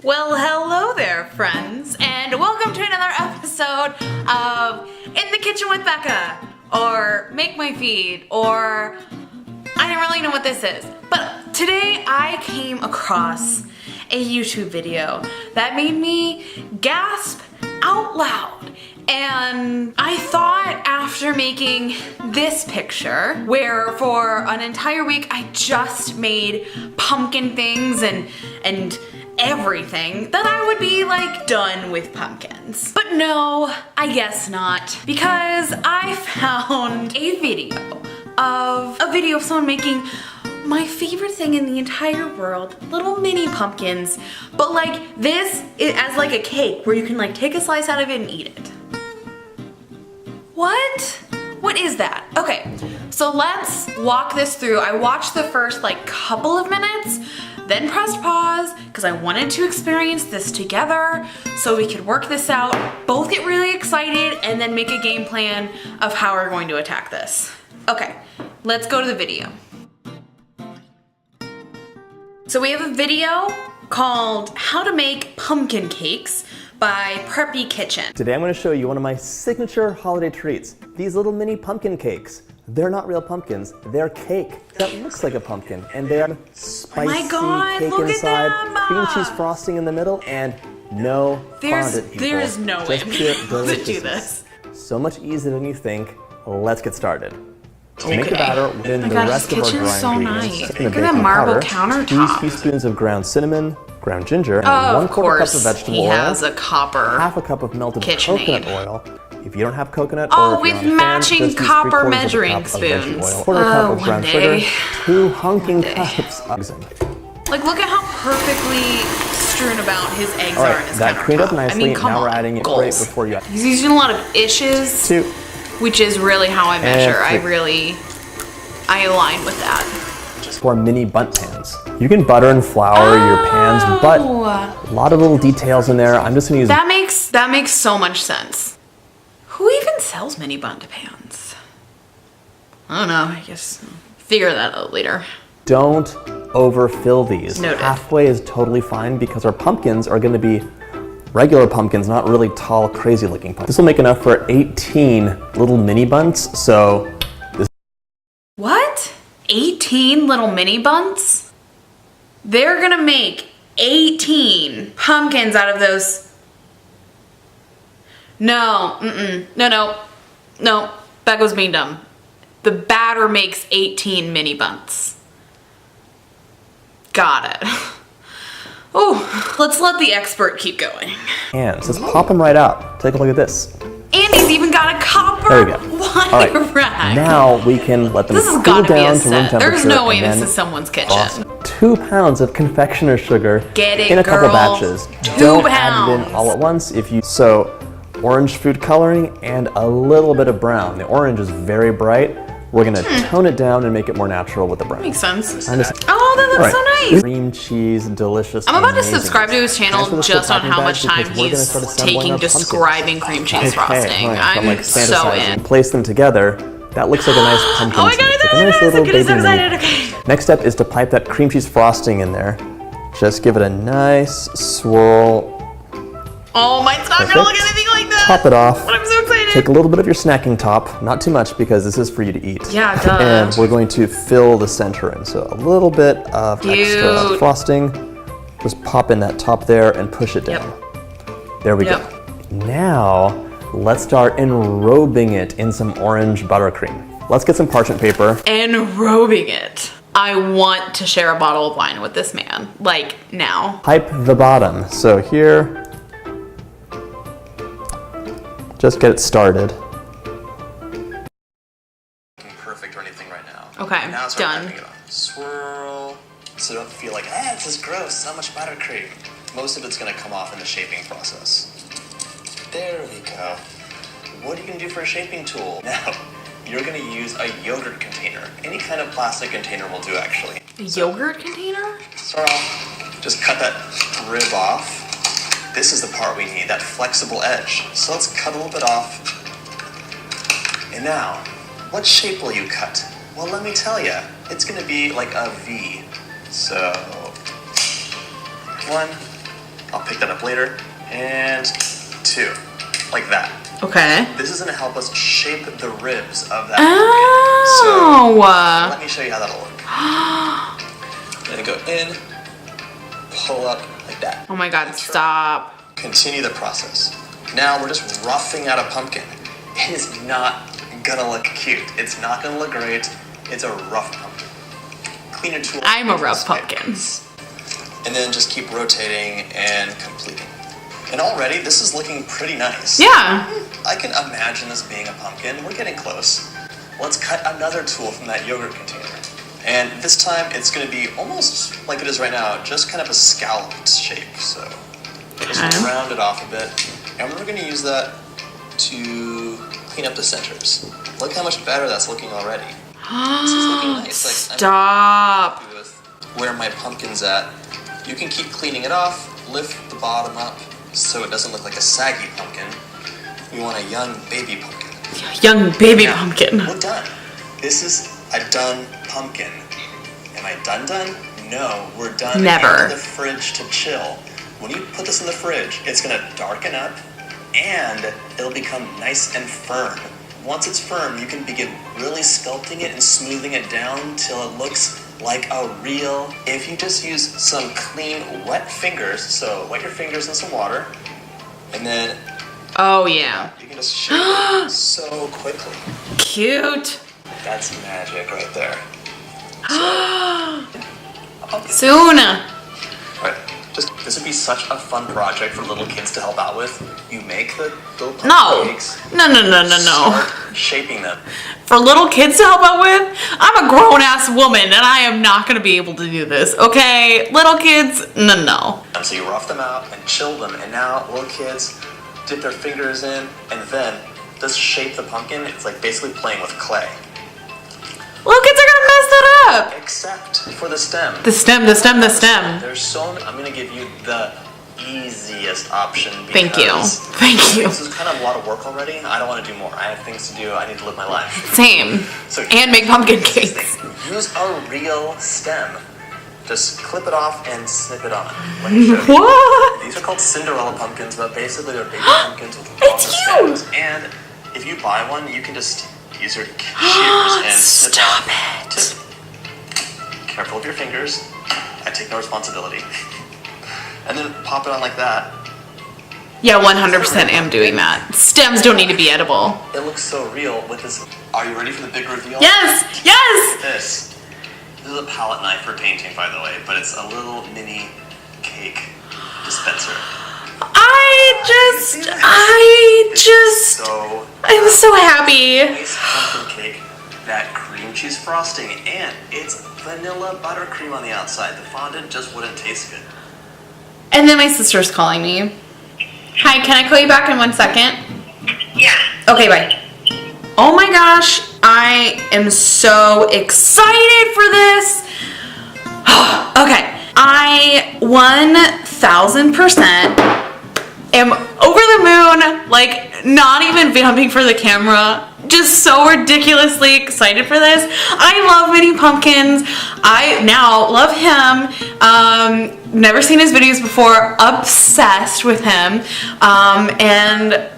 Well, hello there, friends, and welcome to another episode of In the Kitchen with Becca, or Make My Feed, or I don't really know what this is. But today I came across a YouTube video that made me gasp out loud. And I thought after making this picture, where for an entire week I just made pumpkin things and everything, that I would be like done with pumpkins. But no, I guess not, because I found a video of someone making my favorite thing in the entire world, little mini pumpkins, but like this as like a cake where you can like take a slice out of it and eat it. What is that? Okay, so let's walk this through. I watched the first like couple of minutes, then pressed pause because I wanted to experience this together so we could work this out, both get really excited, and then make a game plan of how we're going to attack this. Okay, let's go to the video. So we have a video called How to Make Pumpkin Cakes by Preppy Kitchen. Today I'm going to show you one of my signature holiday treats. These little mini pumpkin cakes. They're not real pumpkins, they're cake that looks like a pumpkin. And they have spicy cake inside, cream cheese frosting in the middle, and no fondant, people. There's no way I'm able to do this. So much easier than you think. Let's get started. To Okay. make the batter within the rest of our dry so ingredients, nice. in a Look at that baking marble powder, countertop. 2 teaspoons of ground cinnamon, ground ginger, and Of 1/4 cup course, of vegetable he oil, has a copper. half a cup of melted KitchenAid. coconut oil. If you don't have coconut, Oh, or if with you're not a fan, matching just use copper 3/4 measuring cup of veggie spoons. oil, 1/4 cup of one brown day. sugar, 2 honking cups of eggs. Like, look at how perfectly strewn about his eggs All are right, in his that creamed up countertop. nicely. I mean, come now on, we're adding it goals. right before you add He's using a lot of ishes, 2. which is really how I measure. And I align with that. For mini bundt pans. You can butter and flour your pans, but a lot of little details in there. I'm just gonna use That makes so much sense. Who even sells mini bundt pans? I don't know, I guess figure that out later. Don't overfill these. Noted. Halfway is totally fine because our pumpkins are gonna be regular pumpkins, not really tall, crazy looking pumpkins. This will make enough for 18 little mini bunts, so What? 18 little mini bunts? They're gonna make 18 pumpkins out of those. No, no, that was being dumb. The batter makes 18 mini bunts. Got it. Oh, let's let the expert keep going. hands. Let's pop them right out. Take a look at this. And he's even got a copper There we go. wire All right. rack. Now we can let them This has cool gotta be a down to room set. temperature. There's no way and this then is someone's kitchen. awesome. 2 pounds of confectioner sugar Get it, in a couple girl. batches. 2 Don't add it in pounds. all at once. So orange food coloring and a little bit of brown. The orange is very bright. We're gonna tone it down and make it more natural with the brown. Makes sense. I'm just- Oh, that looks All right. so nice. Cream cheese, delicious. I'm about to amazing. subscribe to his channel Transfer this to just a on packing how bag much time because we're gonna he's start assembling taking our pumpkins. describing cream cheese frosting. Right, so I'm, I'm like, so fantasizing. in. Place them together. That looks like a nice pumpkin. Oh my to god, me. it's It's like a nice so little good. I'm so baby excited. meat. Okay. Next step is to pipe that cream cheese frosting in there. Just give it a nice swirl. Oh, mine's not gonna look anything like that. Top it off. But I'm so excited. Take a little bit of your snacking top, not too much because this is for you to eat. Yeah, duh. And we're going to fill the center in. So a little bit of extra Cute. frosting. Just pop in that top there and push it down. There we Yep. go. Now, let's start enrobing it in some orange buttercream. Let's get some parchment paper. Enrobing it. I want to share a bottle of wine with this man. Like, now. Pipe the bottom. So here, just get it started. Perfect or anything right now. Okay, Now start done. piping it on. Swirl. So don't feel like, this is gross, so much buttercream. Most of it's gonna come off in the shaping process. There we go. What are you gonna do for a shaping tool? Now, you're gonna use a yogurt container. Any kind of plastic container will do, actually. A yogurt container? Start off, just cut that rib off. This is the part we need, that flexible edge. So let's cut a little bit off. And now, what shape will you cut? Well, let me tell you, it's gonna be like a V. So, 1, I'll pick that up later. And 2, like that. Okay. This is gonna help us shape the ribs of that Oh. pumpkin. So let me show you how that'll look. I'm gonna go in, pull up like that. Oh my God, stop. Continue the process. Now we're just roughing out a pumpkin. It is not gonna look cute. It's not gonna look great. It's a rough pumpkin. Clean your tool. I'm a rough pumpkin. And then just keep rotating and completing. And already this is looking pretty nice. Yeah. I can imagine this being a pumpkin. We're getting close. Let's cut another tool from that yogurt container. And this time it's gonna be almost like it is right now, just kind of a scalloped shape. So just round it off a bit. And we're gonna use that to clean up the centers. Look how much better that's looking already. This is looking nice. Like, stop. I'm happy with where my pumpkin's at. You can keep cleaning it off, lift the bottom up so it doesn't look like a saggy pumpkin. We want a young baby pumpkin. Young baby pumpkin. We're done. This is a done pumpkin. Am I done? No, we're done. Never. In the fridge to chill. When you put this in the fridge, it's gonna darken up and it'll become nice and firm. Once it's firm, you can begin really sculpting it and smoothing it down till it looks like a real. If you just use some clean, wet fingers, so wet your fingers in some water, and then oh yeah, you can just shape it so quickly. Cute. That's magic right there. So, Soon. right. This would be such a fun project for little kids to help out with. You make the little pumpkin cakes. No. Start shaping them. For little kids to help out with? I'm a grown-ass woman and I am not going to be able to do this, okay? Little kids, no. And so you rough them out and chill them, and now little kids dip their fingers in and then just shape the pumpkin. It's like basically playing with clay. Little kids are gonna mess that up. Except for the stem. The stem. There's so many. I'm gonna give you the easiest option. Thank you. This is kind of a lot of work already. I don't want to do more. I have things to do. I need to live my life. Same. So and make pumpkin cakes. Use a real stem. Just clip it off and snip it on. Let me show you. What? These are called Cinderella pumpkins, but basically they're baby pumpkins with longer It's cute. stems. And if you buy one, you can just use your shears and snip Stop off. it. Tip. Careful with your fingers. I take no responsibility. And then pop it on like that. Yeah, 100% am doing that. Stems don't need to be edible. It looks so real with this. Are you ready for the big reveal? Yes. This is a palette knife for painting, by the way, but it's a little mini cake dispenser. I'm so happy. Nice pumpkin cake, that cream cheese frosting, and it's vanilla buttercream on the outside. The fondant just wouldn't taste good. And then my sister's calling me. Hi, can I call you back in 1 second? Yeah. Okay, bye. Oh my gosh, I am so excited for this. Okay, I 1000% am over the moon, like not even vamping for the camera, just so ridiculously excited for this. I love mini pumpkins. I now love him. Never seen his videos before, obsessed with him. And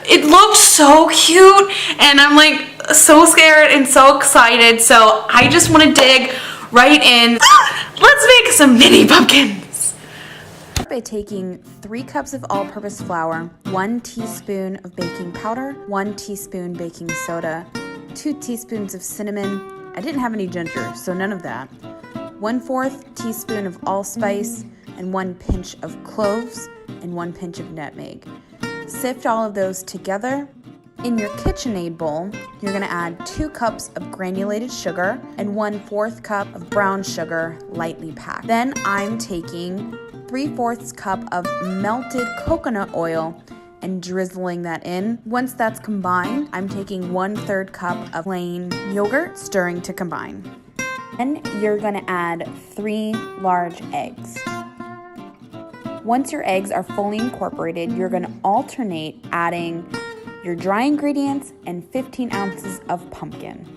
it looked so cute, and I'm like so scared and so excited. So I just want to dig right in. Let's make some mini pumpkins. By taking 3 cups of all-purpose flour, 1 teaspoon of baking powder, 1 teaspoon baking soda, 2 teaspoons of cinnamon. I didn't have any ginger, so none of that. 1/4 teaspoon of allspice, and 1 pinch of cloves, and 1 pinch of nutmeg. Sift all of those together. In your KitchenAid bowl, you're going to add 2 cups of granulated sugar and 1/4 cup of brown sugar, lightly packed. Then I'm taking 3/4 cup of melted coconut oil and drizzling that in. Once that's combined, I'm taking 1/3 cup of plain yogurt, stirring to combine. Then you're going to add 3 large eggs. Once your eggs are fully incorporated, you're going to alternate adding your dry ingredients and 15 ounces of pumpkin.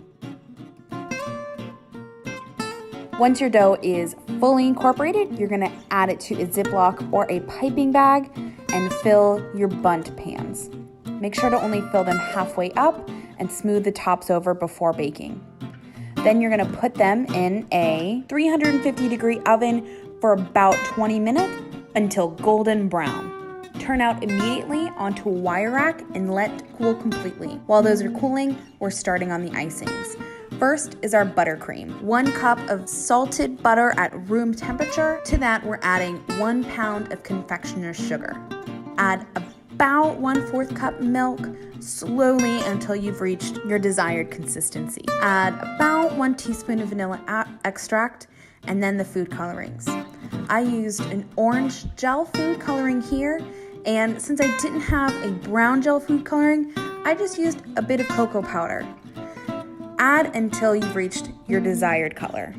Once your dough is fully incorporated, you're gonna add it to a Ziploc or a piping bag and fill your bundt pans. Make sure to only fill them halfway up and smooth the tops over before baking. Then you're gonna put them in a 350-degree oven for about 20 minutes until golden brown. Turn out immediately onto a wire rack and let cool completely. While those are cooling, we're starting on the icings. First is our buttercream. 1 cup of salted butter at room temperature. To that, we're adding 1 pound of confectioner's sugar. Add about 1/4 cup milk slowly until you've reached your desired consistency. Add about 1 teaspoon of vanilla extract and then the food colorings. I used an orange gel food coloring here, and since I didn't have a brown gel food coloring, I just used a bit of cocoa powder. Add until you've reached your desired color.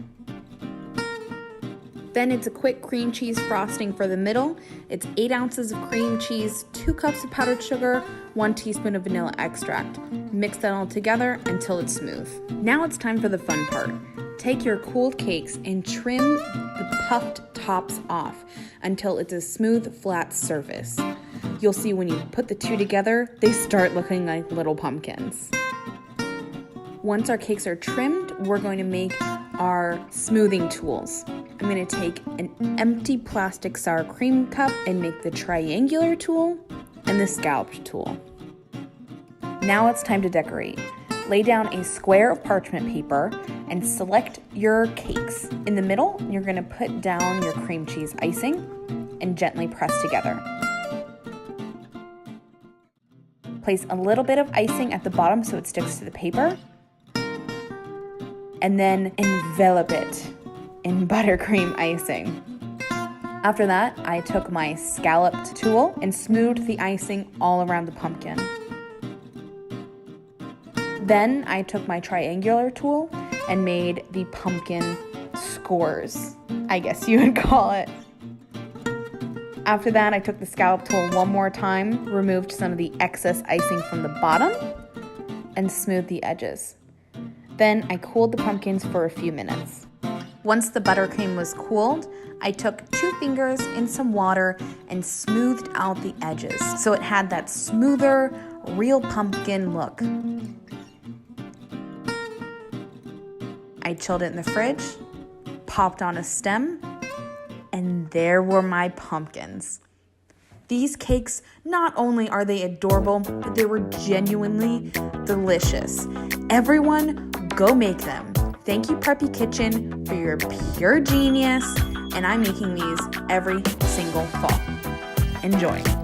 Then it's a quick cream cheese frosting for the middle. It's 8 ounces of cream cheese, 2 cups of powdered sugar, 1 teaspoon of vanilla extract. Mix that all together until it's smooth. Now it's time for the fun part. Take your cooled cakes and trim the puffed tops off until it's a smooth, flat surface. You'll see when you put the two together, they start looking like little pumpkins. Once our cakes are trimmed, we're going to make our smoothing tools. I'm going to take an empty plastic sour cream cup and make the triangular tool and the scalloped tool. Now it's time to decorate. Lay down a square of parchment paper and select your cakes. In the middle, you're going to put down your cream cheese icing and gently press together. Place a little bit of icing at the bottom so it sticks to the paper. And then envelop it in buttercream icing. After that, I took my scalloped tool and smoothed the icing all around the pumpkin. Then I took my triangular tool and made the pumpkin scores, I guess you would call it. After that, I took the scallop tool one more time, removed some of the excess icing from the bottom, and smoothed the edges. Then I cooled the pumpkins for a few minutes. Once the buttercream was cooled, I took 2 fingers in some water and smoothed out the edges so it had that smoother, real pumpkin look. I chilled it in the fridge, popped on a stem, and there were my pumpkins. These cakes, not only are they adorable, but they were genuinely delicious. Everyone, go make them. Thank you, Preppy Kitchen, for your pure genius, and I'm making these every single fall. Enjoy.